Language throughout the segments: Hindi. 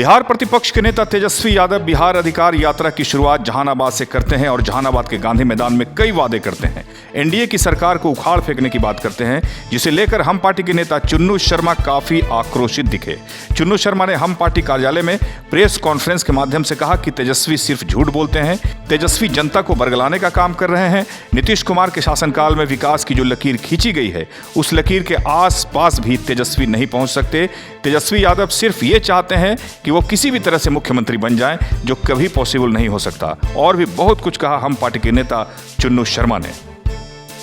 बिहार प्रतिपक्ष के नेता तेजस्वी यादव बिहार अधिकार यात्रा की शुरुआत जहानाबाद से करते हैं और जहानाबाद के गांधी मैदान में कई वादे करते हैं। एनडीए की सरकार को उखाड़ फेंकने की बात करते हैं, जिसे लेकर हम पार्टी के नेता चुन्नू शर्मा काफी आक्रोशित दिखे। चुन्नू शर्मा ने हम पार्टी कार्यालय में प्रेस कॉन्फ्रेंस के माध्यम से कहा कि तेजस्वी सिर्फ झूठ बोलते हैं, तेजस्वी जनता को बरगलाने का काम कर रहे हैं। नीतीश कुमार के शासनकाल में विकास की जो लकीर खींची गई है, उस लकीर के आस पास भी तेजस्वी नहीं पहुंच सकते। तेजस्वी यादव सिर्फ ये चाहते हैं कि वो किसी भी तरह से मुख्यमंत्री बन जाएं, जो कभी पॉसिबल नहीं हो सकता। और भी बहुत कुछ कहा हम पार्टी के नेता चुन्नू शर्मा ने।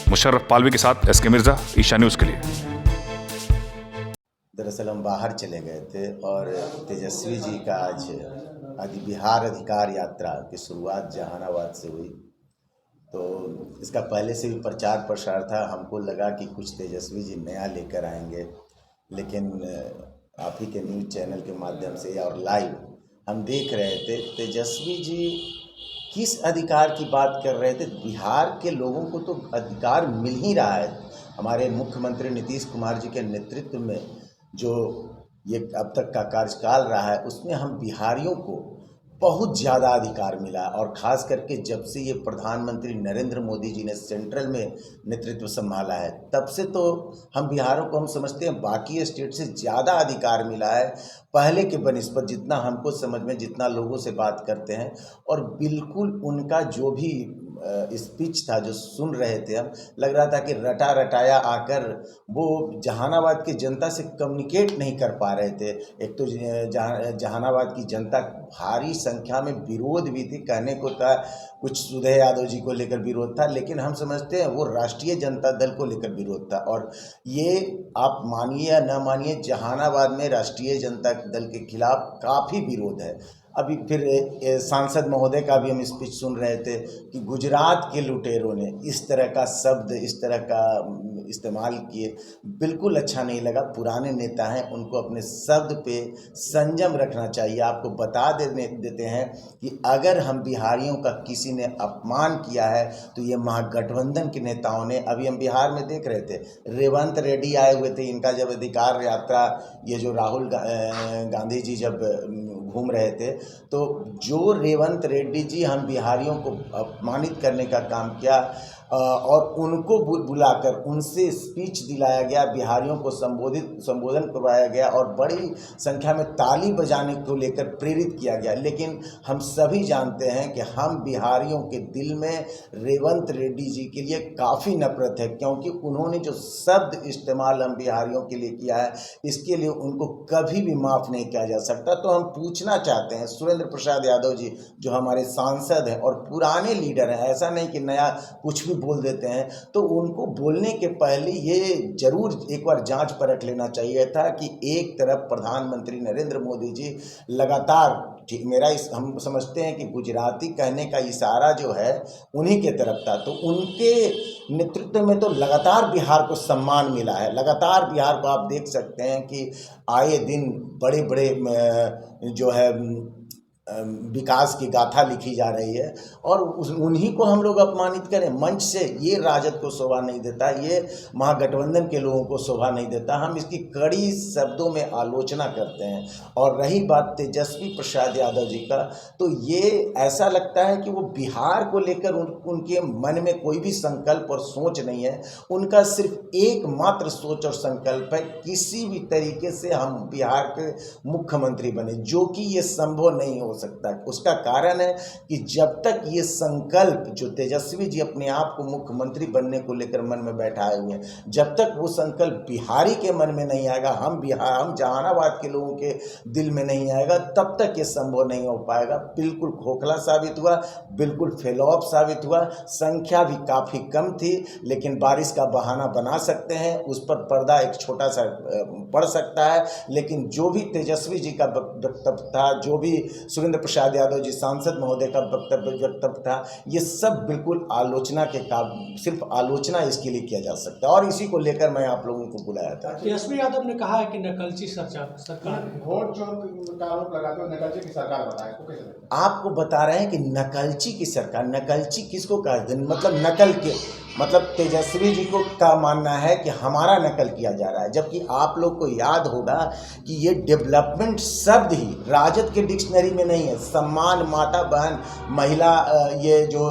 मुशर्रफ पालवी के साथ एसके मिर्जा, ईशा न्यूज के लिए। दरअसल हम बाहर चले गए थे और तेजस्वी जी का आज बिहार अधिकार यात्रा की शुरुआत जहानाबाद से हुई, तो इसका पहले से भी प्रचार प्रसार था। हमको लगा कि कुछ तेजस्वी जी नया लेकर आएंगे, लेकिन आप ही के न्यूज़ चैनल के माध्यम से और लाइव हम देख रहे थे तेजस्वी जी किस अधिकार की बात कर रहे थे। बिहार के लोगों को तो अधिकार मिल ही रहा है। हमारे मुख्यमंत्री नीतीश कुमार जी के नेतृत्व में जो ये अब तक का कार्यकाल रहा है, उसमें हम बिहारियों को बहुत ज़्यादा अधिकार मिला। और ख़ास करके जब से ये प्रधानमंत्री नरेंद्र मोदी जी ने सेंट्रल में नेतृत्व संभाला है, तब से तो हम बिहारों को हम समझते हैं बाकी स्टेट से ज़्यादा अधिकार मिला है पहले के बनिस्बत, जितना हमको समझ में, जितना लोगों से बात करते हैं। और बिल्कुल उनका जो भी स्पीच था जो सुन रहे थे, हम लग रहा था कि रटा रटाया आकर वो जहानाबाद की जनता से कम्युनिकेट नहीं कर पा रहे थे। एक तो जहानाबाद की जनता भारी संख्या में विरोध भी थी, कहने को था कुछ सुधे यादव जी को लेकर विरोध था, लेकिन हम समझते हैं वो राष्ट्रीय जनता दल को लेकर विरोध था। और ये आप मानिए या न मानिए, जहानाबाद में राष्ट्रीय जनता दल के खिलाफ काफ़ी विरोध है। अभी फिर सांसद महोदय का भी हम स्पीच सुन रहे थे कि गुजरात के लुटेरों ने इस तरह का शब्द, इस तरह का इस्तेमाल किए, बिल्कुल अच्छा नहीं लगा। पुराने नेता हैं, उनको अपने शब्द पे संयम रखना चाहिए। आपको बता देते हैं कि अगर हम बिहारियों का किसी ने अपमान किया है तो ये महागठबंधन के नेताओं ने। अभी हम बिहार में देख रहे थे, रेवंत रेड्डी आए हुए थे, इनका जब अधिकार यात्रा, ये जो राहुल गांधी जी जब घूम रहे थे, तो जो रेवंत रेड्डी जी हम बिहारियों को अपमानित करने का काम किया और उनको बुलाकर उनसे स्पीच दिलाया गया, बिहारियों को संबोधन करवाया गया और बड़ी संख्या में ताली बजाने को लेकर प्रेरित किया गया। लेकिन हम सभी जानते हैं कि हम बिहारियों के दिल में रेवंत रेड्डी जी के लिए काफ़ी नफरत है, क्योंकि उन्होंने जो शब्द इस्तेमाल हम बिहारियों के लिए किया है, इसके लिए उनको कभी भी माफ़ नहीं किया जा सकता। तो हम पूछना चाहते हैं सुरेंद्र प्रसाद यादव जी, जो हमारे सांसद हैं और पुराने लीडर हैं, ऐसा नहीं कि नया कुछ भी बोल देते हैं, तो उनको बोलने के पहले ये जरूर एक बार जांच परख लेना चाहिए था कि एक तरफ प्रधानमंत्री नरेंद्र मोदी जी लगातार, हम समझते हैं कि गुजराती कहने का इशारा जो है उन्हीं के तरफ था, तो उनके नेतृत्व में तो लगातार बिहार को सम्मान मिला है। लगातार बिहार को आप देख सकते हैं कि आए दिन बड़े बड़े जो है विकास की गाथा लिखी जा रही है, और उन्हीं को हम लोग अपमानित करें मंच से, ये राजद को शोभा नहीं देता, ये महागठबंधन के लोगों को शोभा नहीं देता। हम इसकी कड़ी शब्दों में आलोचना करते हैं। और रही बात तेजस्वी प्रसाद यादव जी का, तो ये ऐसा लगता है कि वो बिहार को लेकर उनके मन में कोई भी संकल्प और सोच नहीं है। उनका सिर्फ एकमात्र सोच और संकल्प है, किसी भी तरीके से हम बिहार के मुख्यमंत्री बने, जो कि ये संभव नहीं हो सकता। उसका कारण है कि जब तक ये संकल्प जो तेजस्वी जी अपने आप को मुख्यमंत्री बनने को लेकर मन में बैठाए हुए हैं, जब तक वो संकल्प बिहारी के मन में नहीं आएगा, हम जहानाबाद के लोगों के दिल में नहीं आएगा, तब तक ये संभव नहीं हो पाएगा। बिल्कुल खोखला साबित हुआ, बिल्कुल फेलॉप साबित हुआ। संख्या भी काफ़ी कम थी, लेकिन बारिश का बहाना बना सकते हैं, उस पर पर्दा एक छोटा सा पड़ सकता है। लेकिन जो भी तेजस्वी जी का वक्तव्य था, जो भी सुरेंद्र प्रसाद यादव जी सांसद महोदय का वक्तव्य था, ये सब बिल्कुल आलोचना के काम, सिर्फ आलोचना इसके लिए किया जा सकता है। और इसी को लेकर मैं आप लोगों को बुलाया था। तेजस्वी यादव ने कहा है कि नकलची सरकार, वोट जो आरोप लगाते हो नकलची की सरकार बताए, इसको कैसे देखते हैं? आपको बता रहे हैं कि नकलची की सरकार, नकलची किसको कहते हैं? मतलब नकल के मतलब तेजस्वी जी को का मानना है कि हमारा नकल किया जा रहा है, जबकि आप लोग को याद होगा कि ये डेवलपमेंट शब्द ही राजद के डिक्शनरी में नहीं है। सम्मान, माता बहन, महिला, ये जो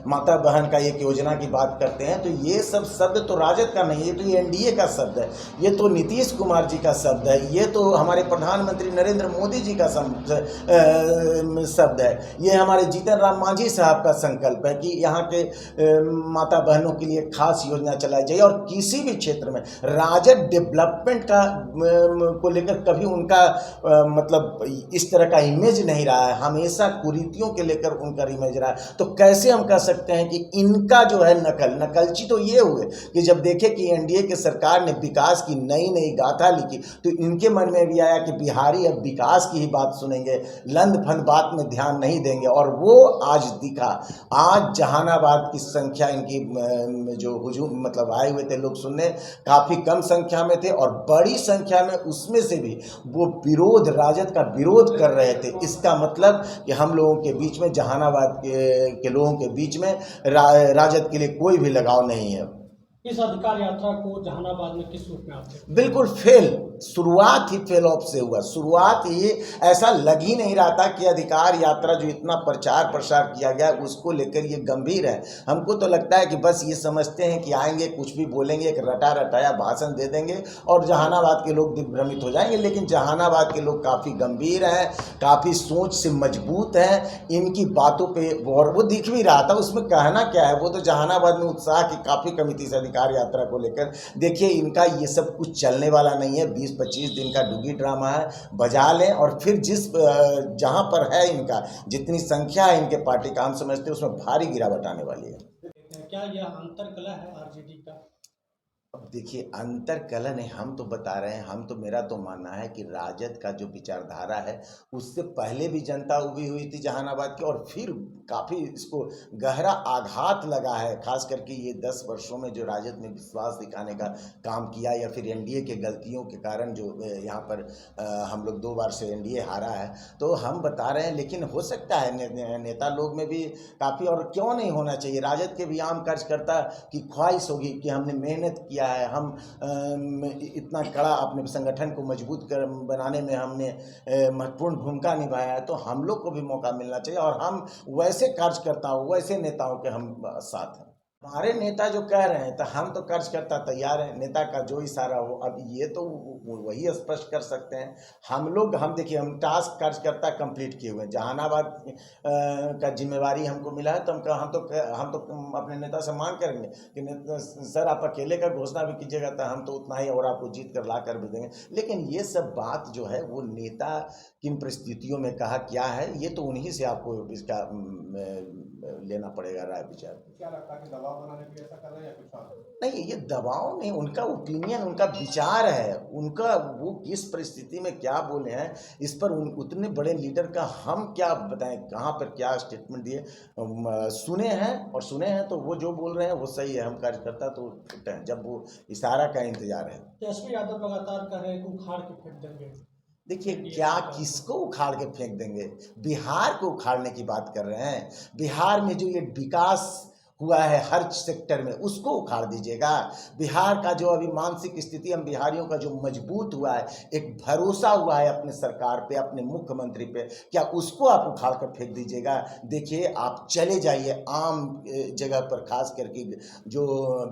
माता बहन का एक योजना की बात करते हैं, तो ये सब शब्द तो राजद का नहीं है, तो ये एनडीए का शब्द है, ये तो नीतीश कुमार जी का शब्द है, ये तो हमारे प्रधानमंत्री नरेंद्र मोदी जी का शब्द है, ये हमारे जीतन राम मांझी साहब का संकल्प है कि यहाँ के माता बहनों के लिए खास योजना चलाई जाए। और किसी भी क्षेत्र में राजद डेवलपमेंट का को लेकर कभी उनका मतलब इस तरह का इमेज नहीं रहा है, हमेशा कुरीतियों के लेकर उनका इमेज रहा है। तो कैसे हम कह सकते हैं कि इनका जो है नकलची तो ये हुए कि जब देखे कि एनडीए की सरकार ने विकास की नई नई गाथा लिखी, तो इनके मन में भी आया कि बिहारी अब विकास की ही बात सुनेंगे, लंद फंद बात में ध्यान नहीं देंगे। और वो आज दिखा। आज जहानाबाद की संख्या इनकी जो हुजूम मतलब आए हुए थे लोग सुनने, काफ़ी कम संख्या में थे, और बड़ी संख्या में उसमें से भी वो विरोध, राजद का विरोध कर रहे थे। इसका मतलब कि हम लोगों के बीच में, जहानाबाद के लोगों के बीच में राजद के लिए कोई भी लगाव नहीं है। इस अधिकार यात्रा को जहानाबाद में किस रूप में आप देखते हैं? बिल्कुल फेल, शुरुआत ही फेल ऑफ से हुआ। शुरुआत ही ऐसा लग ही नहीं रहा था कि अधिकार यात्रा जो इतना प्रचार प्रसार किया गया उसको लेकर ये गंभीर है। हमको तो लगता है कि बस ये समझते हैं कि आएंगे, कुछ भी बोलेंगे, एक रटा रटाया भाषण दे देंगे और जहानाबाद के लोग दिग्भ्रमित हो जाएंगे। लेकिन जहानाबाद के लोग काफ़ी गंभीर हैं, काफ़ी सोच से मजबूत हैं। इनकी बातों पर और वो दिख भी रहा था, उसमें कहना क्या है, वो तो जहानाबाद में उत्साह की काफ़ी कमी थी अधिकार यात्रा को लेकर। देखिए, इनका ये सब कुछ चलने वाला नहीं है। 20-25 दिन का डुगी ड्रामा है, बजा लें और फिर जहां पर है इनका, जितनी संख्या है इनके पार्टी का, हम समझते हैं उसमें भारी गिरावट आने वाली है। क्या यह अंतर कलह है आरजेडी का? अब देखिए, अंतर कलह नहीं, हम तो बता रहे हैं, मेरा तो मानना है कि राजद का जो विचारधारा है उससे पहले भी जनता उभी हुई थी जहानाबाद की, और फिर काफ़ी इसको गहरा आघात लगा है। खास करके ये 10 वर्षों में जो राजद ने विश्वास दिखाने का काम किया, या फिर एनडीए के गलतियों के कारण जो यहाँ पर हम लोग 2 बार से एनडीए हारा है, तो हम बता रहे हैं। लेकिन हो सकता है नेता लोग में भी काफ़ी, और क्यों नहीं होना चाहिए, राजद के भी आम कार्यकर्ता की ख्वाहिश होगी कि हमने मेहनत किया है, हम इतना कड़ा अपने संगठन को मजबूत बनाने में हमने महत्वपूर्ण भूमिका निभाया है, तो हम लोग को भी मौका मिलना चाहिए। और हम वैसे कार्यकर्ताओं, वैसे नेताओं के हम साथ हैं। हमारे नेता जो कह रहे हैं, तो हम तो कार्यकर्ता तैयार हैं, नेता का जो इशारा हो। अब ये तो वही स्पष्ट कर सकते हैं। हम देखिए, हम टास्क कार्यकर्ता कंप्लीट किए हुए हैं। जहानाबाद का जिम्मेवारी हमको मिला है, तो हम तो अपने नेता से मांग करेंगे कि सर आप अकेले का घोषणा भी कीजिएगा तो हम तो उतना ही और आपको जीत कर ला कर भी देंगे। लेकिन ये सब बात जो है वो नेता किन परिस्थितियों में कहा क्या है, ये तो उन्हीं से आपको इसका लेना पड़ेगा राय विचार। क्या लगता है कि दबाव बनाने के लिए ऐसा कर रहे हैं या कुछ और? नहीं, ये दबाव नहीं, उनका ओपिनियन, उनका विचार है, उनका वो किस परिस्थिति में क्या बोले हैं, इस पर उतने बड़े लीडर का हम क्या बताएं, कहाँ पर क्या स्टेटमेंट दिए। सुने हैं तो वो जो बोल रहे हैं वो सही है। हम कार्यकर्ता तो हैं, जब वो इशारा का इंतजार है। तेजस्वी यादव लगातार कह रहे हैं कि उखाड़ के फेंक देंगे। देखिए, क्या किसको उखाड़ के फेंक देंगे? बिहार को उखाड़ने की बात कर रहे हैं। बिहार में जो ये विकास हुआ है हर सेक्टर में, उसको उखाड़ दीजिएगा। बिहार का जो अभी मानसिक स्थिति, हम बिहारियों का जो मजबूत हुआ है, एक भरोसा हुआ है अपने सरकार पे, अपने मुख्यमंत्री पे, क्या उसको आप उखाड़ कर फेंक दीजिएगा? देखिए, आप चले जाइए आम जगह पर, खास करके जो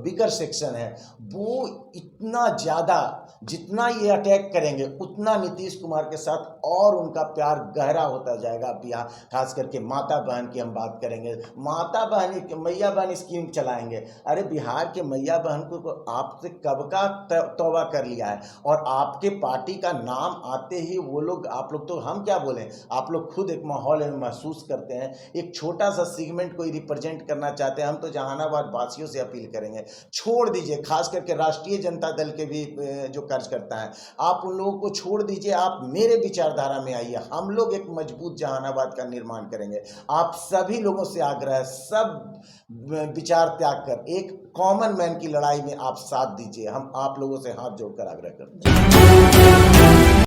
बिकर सेक्शन है, वो इतना ज़्यादा, जितना ये अटैक करेंगे उतना नीतीश कुमार के साथ और उनका प्यार गहरा होता जाएगा। बिहार, खास करके माता बहन की हम बात करेंगे, माता बहन, मैया बहन स्कीम चलाएंगे। अरे बिहार के मैया बहन को आपसे कब का तौबा कर लिया है, और आपके पार्टी का नाम आते ही वो लोग, आप लोग तो, हम क्या बोलें, आप लोग खुद एक माहौल में महसूस करते हैं, एक छोटा सा सेगमेंट को रिप्रेजेंट करना चाहते हैं। हम तो जहानाबाद वासियों से अपील करेंगे, छोड़ दीजिए, खास करके राष्ट्रीय जनता दल के भी जो कार्यकर्ता हैं, आप उन लोगों को छोड़ दीजिए, आप मेरे विचारधारा में आइए। हम लोग एक मजबूत जहानाबाद का निर्माण करेंगे। आप सभी लोगों से आग्रह है, सब विचार त्याग कर एक कॉमन मैन की लड़ाई में आप साथ दीजिए। हम आप लोगों से हाथ जोड़कर आग्रह करते हैं।